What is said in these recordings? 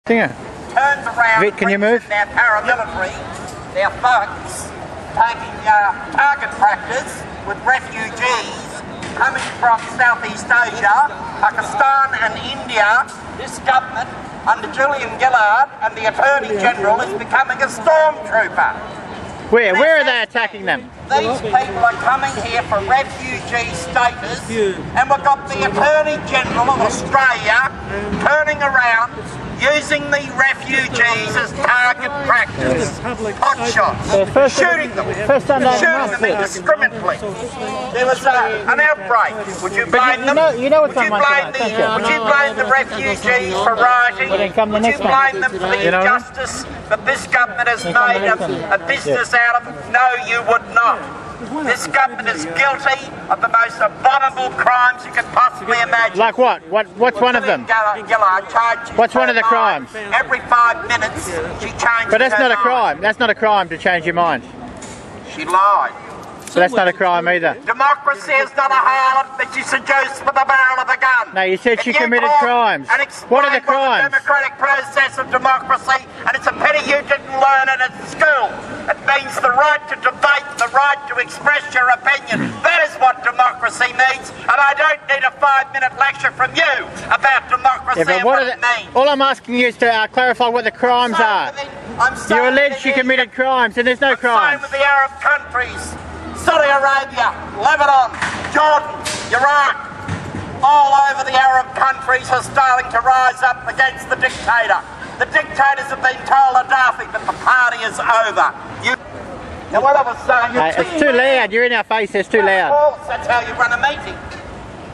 Singer. Turns around. Vic, can you move? Their paramilitary, their thugs, taking target practice with refugees coming from Southeast Asia, Pakistan and India. This government, under Julian Gillard and the Attorney General, is becoming a stormtrooper. Where are they attacking them? These people are coming here for refugee status, and we've got the Attorney General of Australia turning around, using the refugees as target practice. Hot shots, shooting them indiscriminately. There was an outbreak. Would you blame them? Would you blame the refugees for rioting? Would you blame them for the injustice that this government has made a business out of? No, you would not. This government is guilty of the most abominable crimes you could possibly imagine. Like what? What's one of them? What's one of the crimes? Every 5 minutes she changes. But that's not a crime. Mind. That's not a crime to change your mind. She lied. So that's not a crime either. Democracy is not a harlot that you seduce with the barrel of a gun. No, you said she committed crimes. What are the crimes? The democratic process of democracy, and it's a pity you didn't learn it at school. It means the right to debate, the right to express your opinion. That is what democracy means, and I don't need a 5-minute lecture from you about democracy and what it means. All I'm asking you is to clarify what the crimes are. You allege she committed crimes, and there's no crimes. Same with the Arab countries. Saudi Arabia, Lebanon, Jordan, Iraq, all over the Arab countries are starting to rise up against the dictator. The dictators have been told Gaddafi that the party is over. Now what I was saying... It's too loud, you're in our face, it's too loud. Of course, that's how you run a meeting.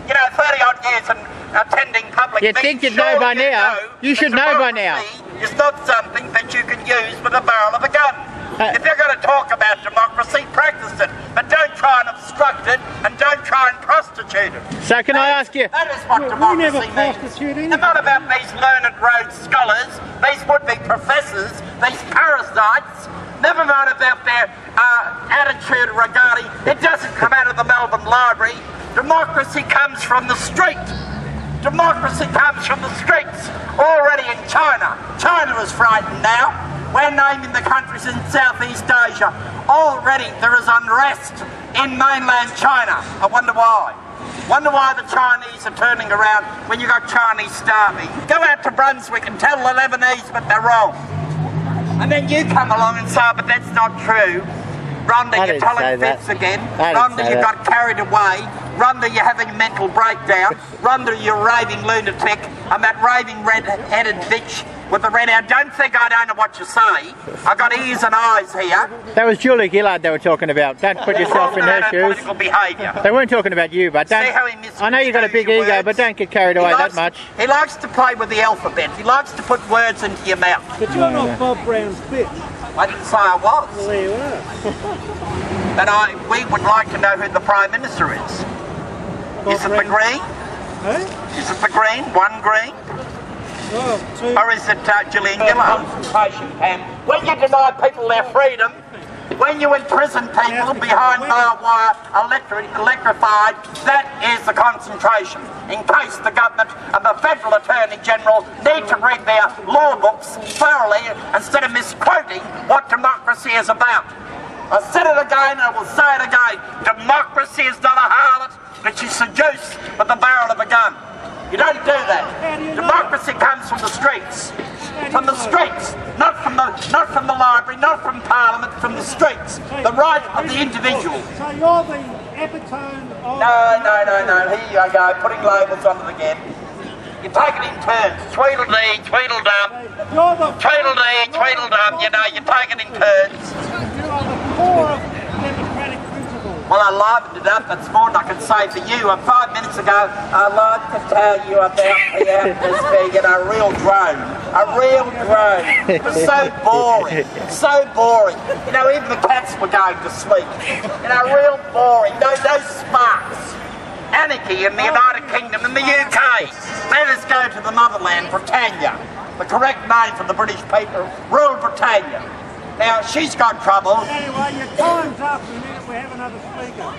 You know, 30-odd years and attending public meetings... You'd think you'd know by now. You should know by now. It's not something that you can use with a barrel of a gun. If you're going to talk about democracy, practice it, but don't try and obstruct it, and don't try and prostitute it. So can I ask you... That is what democracy means. It's not about these learned Rhodes scholars, these would-be professors, these parasites. Never mind about their attitude regarding... It doesn't come out of the Melbourne Library. Democracy comes from the street. Democracy comes from the streets. Already in China. China is frightened now. We're naming the countries in Southeast Asia. Already there is unrest in mainland China. I wonder why. Wonder why the Chinese are turning around when you got Chinese starving. Go out to Brunswick and tell the Lebanese that they're wrong. And then you come along and say, oh, but that's not true. Ronda, you're telling fibs again. Ronda, you got carried away. Ronda, you're having a mental breakdown. Ronda, you're a raving lunatic. I'm that raving red-headed bitch with the red hair. Don't think I don't know what you say. I've got ears and eyes here. That was Julie Gillard they were talking about. Don't put yourself in her shoes. Political behaviour. They weren't talking about you, but don't... See how he I know you've got a big ego, but don't get carried away that much. He likes to play with the alphabet. He likes to put words into your mouth. But you're not Bob Brown's bitch. I didn't say I was. Well, there you are. But we would like to know who the Prime Minister is. Is it the Green? Hey? Is it the Green? One Green? Oh, two. Or is it Julian Gillard? Concentration camp. When you deny people their freedom, when you imprison people behind barbed wire, electrified, that is the concentration. In case the government and the Federal Attorney General need to read their law books thoroughly instead of misquoting what democracy is about. I said it again and I will say it again. Democracy is not a harlot that you seduce with the barrel of a gun. You don't do that. Democracy comes from the streets. From the streets. Not from the library, not from Parliament, from the streets. The right of the individual. So you're the epitome of... No. Here you go, putting labels on it again. You take it in turns. Tweedledee, tweedledum. Tweedledee, tweedledum. You know, you take it in turns. You are the core of democratic principles. Well, I livened it up. That's more than I can say for you. 5 minutes ago, I'd like to tell you about the atmosphere and a real drone. A real drone. It was so boring. So boring. You know, even the cats were going to sleep. You know, real boring. No sparks. Anarchy in the United Kingdom and the UK. Let us go to the motherland, Britannia. The correct name for the British people, rule Britannia. Now, she's got trouble. Anyway, your time's up. In a minute we have another speaker.